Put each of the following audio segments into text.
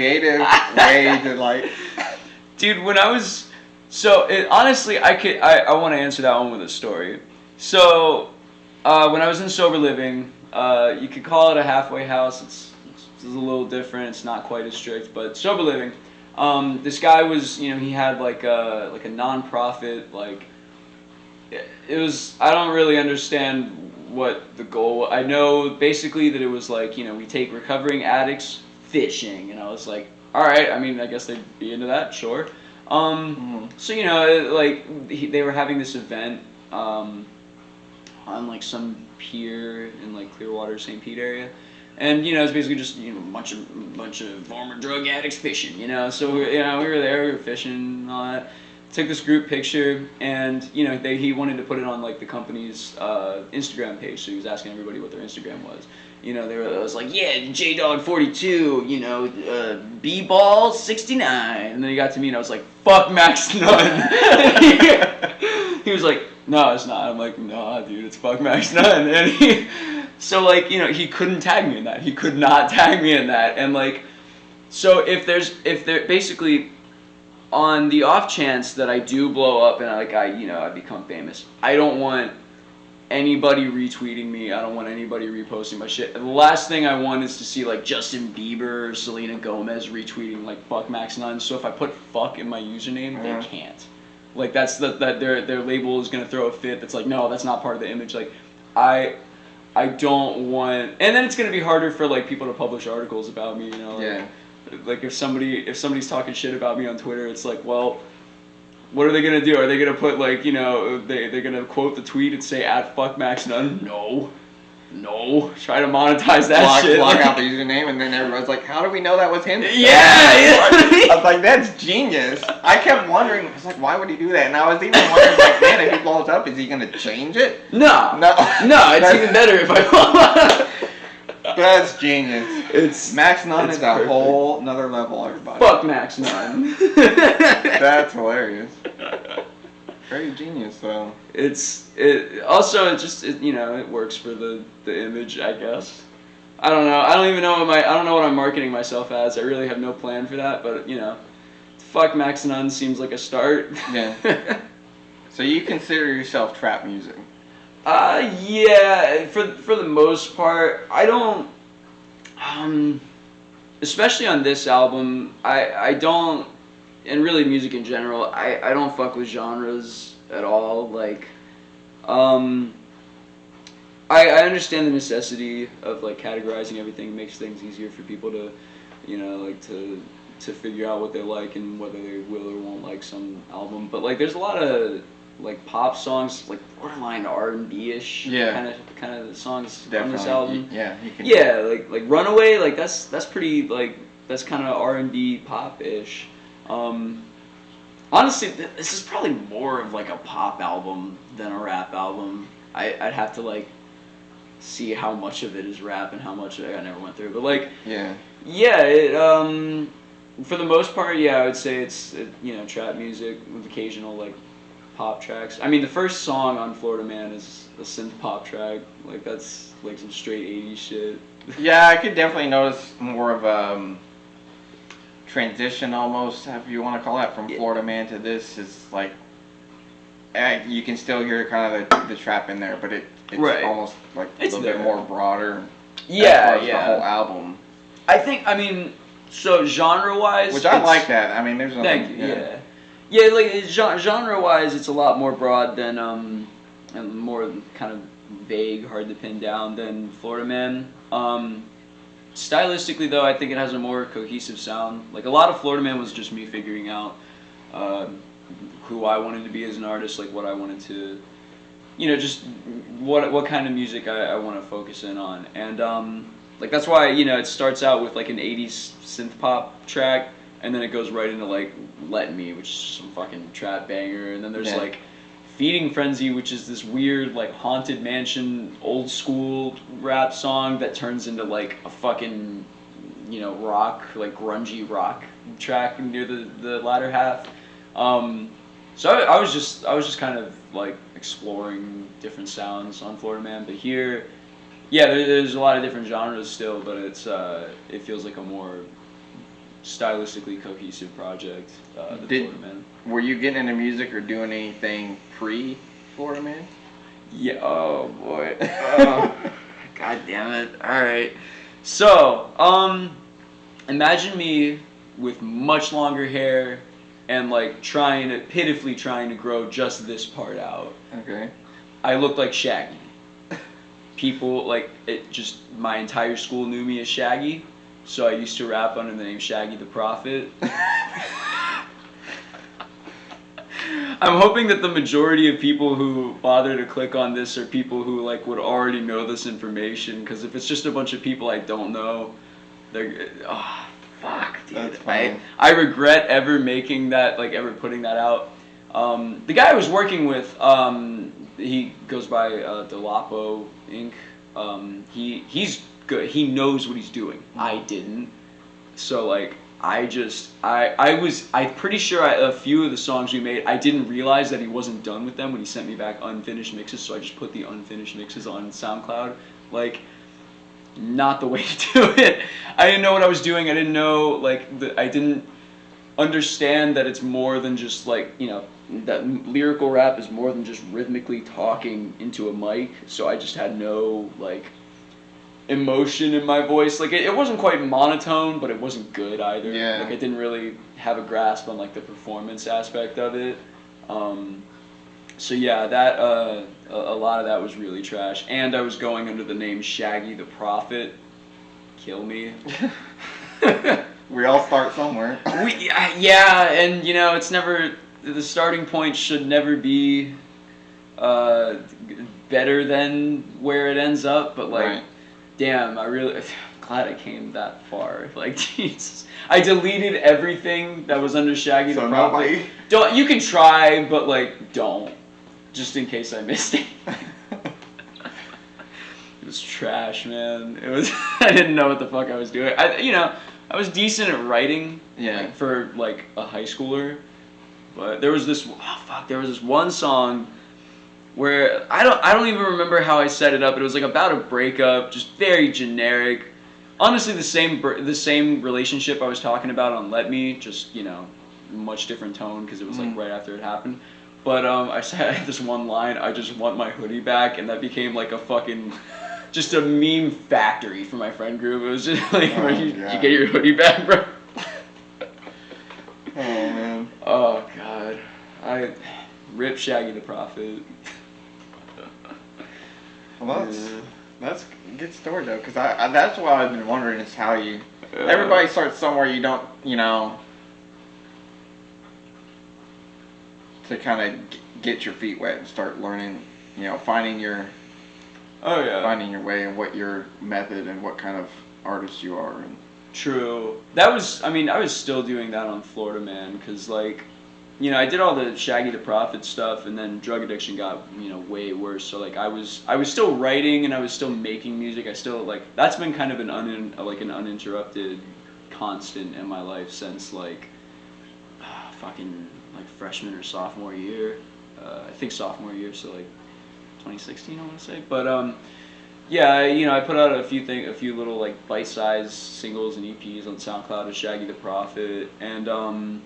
creative way to like. Dude, when I was honestly, I want to answer that one with a story. So when I was in sober living, you could call it a halfway house. It's a little different. It's not quite as strict, but sober living. This guy was, he had like a nonprofit. Like it was. I don't really understand what the goal. I know basically that it was like, we take recovering addicts fishing, and I was like, all right. I mean, I guess they'd be into that, sure. So they were having this event on like some pier in like Clearwater, St. Pete area. And it's basically just a bunch of former drug addicts fishing. So we were there, we were fishing and all that. Took this group picture, and he wanted to put it on like the company's Instagram page. So he was asking everybody what their Instagram was. I was like, yeah, JDog42, B-Ball 69, and then he got to me and I was like, fuck Max Nunn. He was like, no, it's not. I'm like, nah, dude, it's fuck Max Nunn. And he couldn't tag me in that. He could not tag me in that. And like, so if there basically, on the off chance that I do blow up and I become famous, I don't want anybody retweeting me. I don't want anybody reposting my shit. The last thing I want is to see like Justin Bieber or Selena Gomez retweeting like fuck Max Nunn. So if I put fuck in my username, they can't. Like that's that their label is gonna throw a fit. That's like, no, that's not part of the image. Like I don't want, and then it's gonna be harder for like people to publish articles about me. Like if somebody's talking shit about me on Twitter, it's like, well, what are they gonna do? Are they gonna put like, they're gonna quote the tweet and say @fuckmaxnunn? No. Try to monetize that shit. Block out the username, and then everyone's like, how do we know that was him? Yeah. I was like, that's genius. I kept wondering, I was like, why would he do that? And I was even wondering, like, man, if he blows up, is he gonna change it? No, it's even better if I blow up. That's genius. Max Nunn is a whole nother level, everybody. Fuck Max Nunn. That's hilarious. Very genius, though. It works for the image, I guess. I don't know. I don't know what I'm marketing myself as. I really have no plan for that, but fuck Max Nunn seems like a start. Yeah. So you consider yourself trap music? Yeah, for the most part. I don't, especially on this album, I don't, and really music in general, I don't fuck with genres at all. Like, I understand the necessity of like categorizing everything. It makes things easier for people to, to figure out what they like and whether they will or won't like some album. But like, there's a lot of like pop songs, like borderline R&B-ish kind of songs. Definitely. On this album. Like Runaway, like that's pretty, like that's kind of R&B pop-ish. Honestly, this is probably more of like a pop album than a rap album. I'd have to like see how much of it is rap and how much I never went through. But like for the most part, I would say it's trap music with occasional like pop tracks. I mean, the first song on Florida Man is a synth pop track. Like that's like some straight 80s shit. Yeah, I could definitely notice more of a transition almost, if you want to call that, from Florida Man to this. Is like you can still hear kind of the trap in there, but it's almost like a little bit more broader. As the whole album. I think. I mean, so genre-wise, which I like that. I mean, there's nothing. Thank you. Yeah, like genre-wise, it's a lot more broad than and more kind of vague, hard to pin down than Florida Man. Stylistically, though, I think it has a more cohesive sound. Like a lot of Florida Man was just me figuring out who I wanted to be as an artist, like what I wanted to, just what kind of music I want to focus in on, and like that's why it starts out with like an 80s synth pop track. And then it goes right into like Let Me, which is some fucking trap banger. And then there's like Feeding Frenzy, which is this weird like haunted mansion, old school rap song that turns into like a fucking, rock, like grungy rock track near the latter half. So I was just kind of like exploring different sounds on Florida Man. But here, there's a lot of different genres still, but it feels like a more stylistically cohesive project. The Florida Man. Were you getting into music or doing anything pre Florida Man? Yeah. Oh boy. God damn it. All right. So, imagine me with much longer hair and like pitifully trying to grow just this part out. Okay. I looked like Shaggy. People my entire school knew me as Shaggy, so I used to rap under the name Shaggy the Prophet. I'm hoping that the majority of people who bother to click on this are people who like would already know this information, because if it's just a bunch of people I don't know, they're fuck, dude. That's fine. I regret ever making that, like ever putting that out. The guy I was working with, he goes by Delapo Inc. He's good. He knows what he's doing. I didn't. So like I'm pretty sure a few of the songs we made, I didn't realize that he wasn't done with them when he sent me back unfinished mixes, so I just put the unfinished mixes on SoundCloud. Like, not the way to do it. I didn't know what I was doing. I didn't know, like, I didn't understand that it's more than just, like, you know, that lyrical rap is more than just rhythmically talking into a mic, so I just had no, like, emotion in my voice. Like, it wasn't quite monotone, but it wasn't good either. Yeah. Like, I didn't really have a grasp on, like, the performance aspect of it. So yeah, that a lot of that was really trash. And I was going under the name Shaggy the Prophet. Kill me. We all start somewhere. Yeah, and you know, it's never, the starting point should never be better than where it ends up, but like, right. Damn, I'm glad I came that far. Like, Jesus. I deleted everything that was under Shaggy the Prophet. Don't, you can try, but like, don't. Just in case I missed it. It was trash, man. It was, I didn't know what the fuck I was doing. I was decent at writing, like, for like a high schooler, but there was this one song where I don't even remember how I set it up. It was like about a breakup, just very generic. Honestly, the same relationship I was talking about on Let Me, just, you know, much different tone because it was like right after it happened. But I had this one line, I just want my hoodie back, and that became like a fucking, just a meme factory for my friend group. It was just like, you get your hoodie back, bro? Oh, man. Oh, God. Rip Shaggy the Prophet. Well, that's a good story, though, because that's what I've been wondering is how you... Everybody starts somewhere you don't, you know... to kind of get your feet wet and start learning, you know, finding your way and what your method and what kind of artist you are. And true. That was, I was still doing that on Florida Man, because like, you know, I did all the Shaggy the Prophet stuff, and then drug addiction got, you know, way worse. So like, I was still writing and I was still making music. I still, like, that's been kind of an uninterrupted constant in my life since like fucking like freshman or sophomore year. I think sophomore year, so like 2016 I want to say. But yeah, you know, I put out a few little like bite-sized singles and EPs on SoundCloud as Shaggy the Prophet, and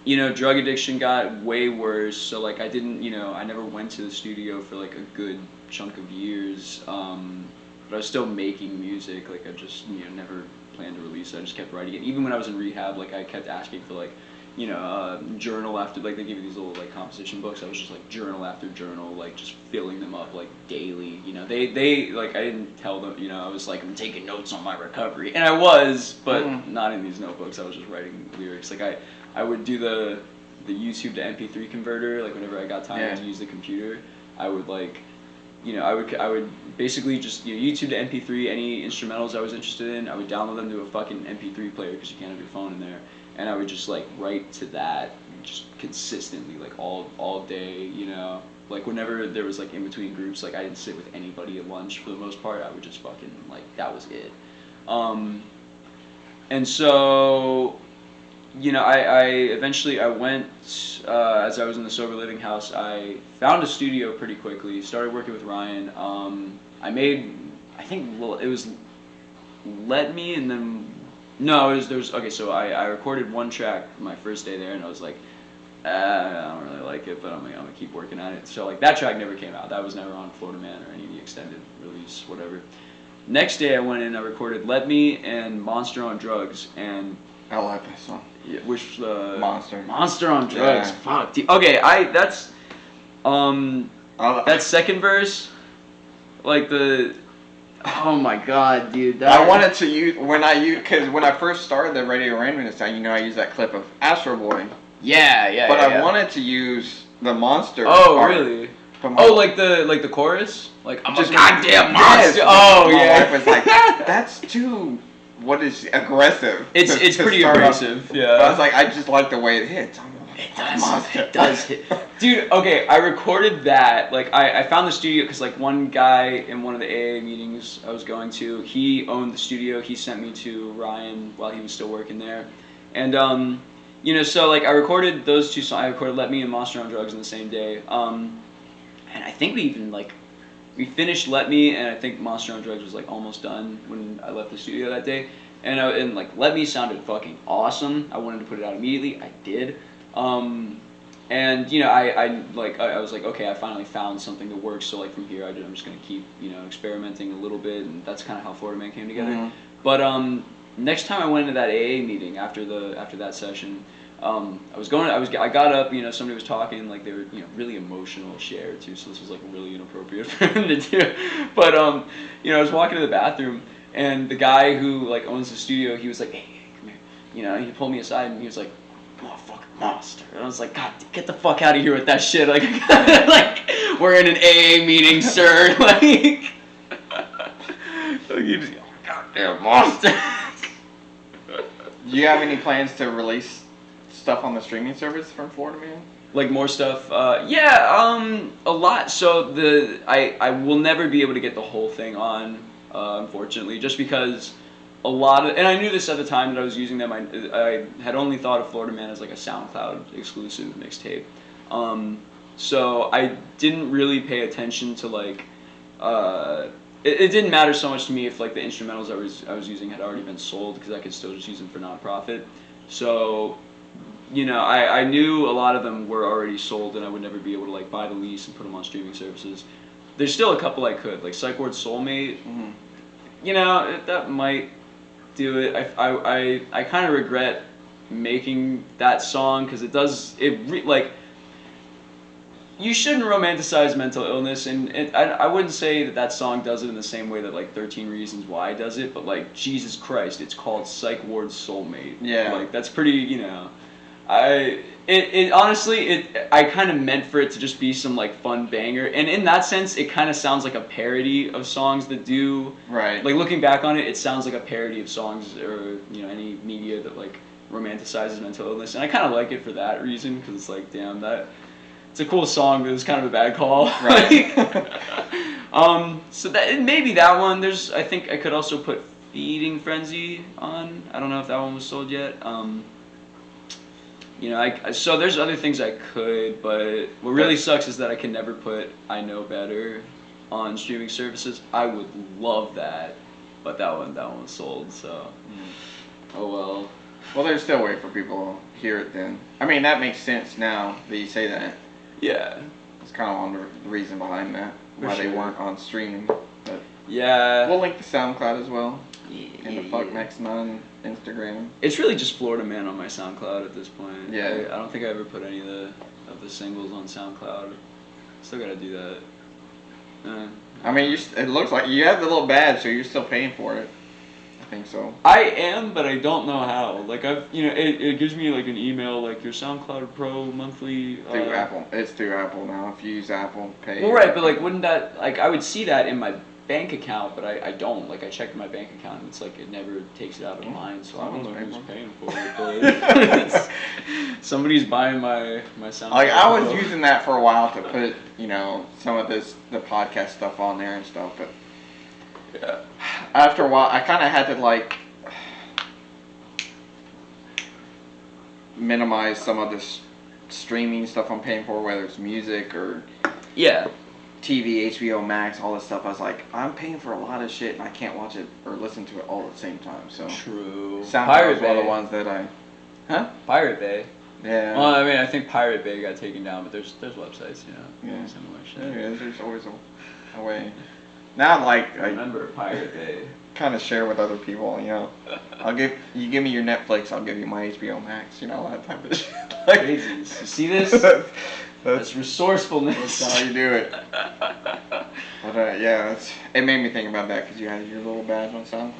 you know, drug addiction got way worse, so like I didn't, you know, I never went to the studio for like a good chunk of years, but I was still making music. Like, I just, you know, never planned to release it. I just kept writing it. Even when I was in rehab, like, I kept asking for like, you know, journal after, like, they give you these little like composition books. I was just like journal after journal, like just filling them up like daily. You know, they like, I didn't tell them, you know, I was like, I'm taking notes on my recovery, and I was, but not in these notebooks. I was just writing lyrics. Like, I would do the YouTube to MP3 converter. Like, whenever I got time to use the computer, I would like, you know, I would basically just, you know, YouTube to MP3, any instrumentals I was interested in, I would download them to a fucking MP3 player because you can't have your phone in there. And I would just like write to that just consistently, like all day, you know. Like, whenever there was like in between groups, like I didn't sit with anybody at lunch for the most part. I would just fucking, like, that was it. And so, you know, I eventually went, as I was in the sober living house, I found a studio pretty quickly, started working with Ryan. I made, I think it was Let Me, and then No, there's okay. So I recorded one track my first day there, and I was like, I don't really like it, but I'm gonna keep working on it. So like that track never came out. That was never on Florida Man or any of the extended release, whatever. Next day I went in and I recorded Let Me and Monster on Drugs, and I like that song. yeah, which Monster. Monster on Drugs. Yeah. Fuck. Okay, that's that second verse, like the. Oh my god, dude! I wanted to use because when I first started the Radio Randomness, I used that clip of Astro Boy. Yeah. But I wanted to use the monster. Oh part really? From like the chorus, like I'm just a goddamn yes, monster. Oh my yeah. wife was like, that's too. What is aggressive? It's to pretty start off. aggressive. Yeah. But I was like, I just like the way it hits. It does hit. Dude, okay, I recorded that. Like, I found the studio because, like, one guy in one of the AA meetings I was going to, he owned the studio. He sent me to Ryan while he was still working there. And, so, like, I recorded those two songs. I recorded Let Me and Monster on Drugs in the same day. And I think we even, like, we finished Let Me, and I think Monster on Drugs was, like, almost done when I left the studio that day. And like, Let Me sounded fucking awesome. I wanted to put it out immediately. I did. And I was like, okay, I finally found something that works. So like from here, I'm just gonna keep experimenting a little bit, and that's kind of how Florida Man came together. Mm-hmm. But next time I went into that AA meeting after that session, I got up, somebody was talking, like they were really emotional share too, so this was like really inappropriate for him to do. But I was walking to the bathroom, and the guy who like owns the studio, he was like, hey, come here, he pulled me aside and he was like, motherfucking monster. And I was like, God, get the fuck out of here with that shit. Like, we're in an AA meeting, sir. Like you just go, goddamn monster. Do you have any plans to release stuff on the streaming service from Florida Man? Like more stuff? A lot. So I will never be able to get the whole thing on, unfortunately, just because and I knew this at the time that I was using them. I had only thought of Florida Man as like a SoundCloud exclusive mixtape. So I didn't really pay attention to like, it didn't matter so much to me if like the instrumentals I was using had already been sold, because I could still just use them for nonprofit. So, I knew a lot of them were already sold, and I would never be able to like buy the lease and put them on streaming services. There's still a couple I could, like Psych Ward Soulmate. Mm-hmm. That might do it. I kind of regret making that song, because you shouldn't romanticize mental illness, and I wouldn't say that song does it in the same way that like 13 Reasons Why does it, but like Jesus Christ, it's called Psych Ward Soulmate. Yeah. Like that's pretty, honestly, I kind of meant for it to just be some like fun banger, and in that sense, it kind of sounds like a parody of songs that do. Right. Like looking back on it, it sounds like a parody of songs or any media that like romanticizes mental illness, and I kind of like it for that reason, because it's like, damn, it's a cool song, but it's kind of a bad call. Right. So that maybe that one. I think I could also put Feeding Frenzy on. I don't know if that one was sold yet. So there's other things I could, but what really sucks is that I can never put I Know Better on streaming services. I would love that, but that one was sold, so oh well. Well, there's still a way for people to hear it then. I mean, that makes sense now that you say that. Yeah. It's kind of one of the reason behind that, why they weren't on streaming. But yeah. We'll link to SoundCloud as well. Yeah, and the Fuck Max Nunn Instagram. It's really just Florida Man on my SoundCloud at this point. Yeah. I don't think I ever put any of the singles on SoundCloud. Still gotta do that. I mean, it looks like you have the little badge, so you're still paying for it. I think so. I am, but I don't know how. Like it gives me like an email, like your SoundCloud Pro monthly. Through Apple. It's through Apple now. If you use Apple, pay. Well, right, but like, wouldn't that I would see that in my bank account, but I don't. Like, I checked my bank account, and it's like it never takes it out of mine. So I don't know who's paying for it. But somebody's buying my SoundCloud. Like, I was using that for a while to put some of the podcast stuff on there and stuff, but. Yeah. After a while, I kind of had to like minimize some of this streaming stuff I'm paying for, whether it's music or. Yeah. TV, HBO Max, all this stuff. I was like, I'm paying for a lot of shit and I can't watch it or listen to it all at the same time. So True. SoundCloud Pirate was one of Bay. the ones that I. Huh? Pirate Bay. Yeah. Well, I mean, I think Pirate Bay got taken down, but there's websites, you know, Yeah. similar shit. Yeah, there's always a way. Now, like, I I remember Pirate Bay. kind of share with other people. You know, you give me your Netflix, I'll give you my HBO Max. You know, that type of shit. Like, Crazies. You see this? that's That's resourcefulness. how you do it. But yeah, it made me think about that because you had your little badge on SoundCloud.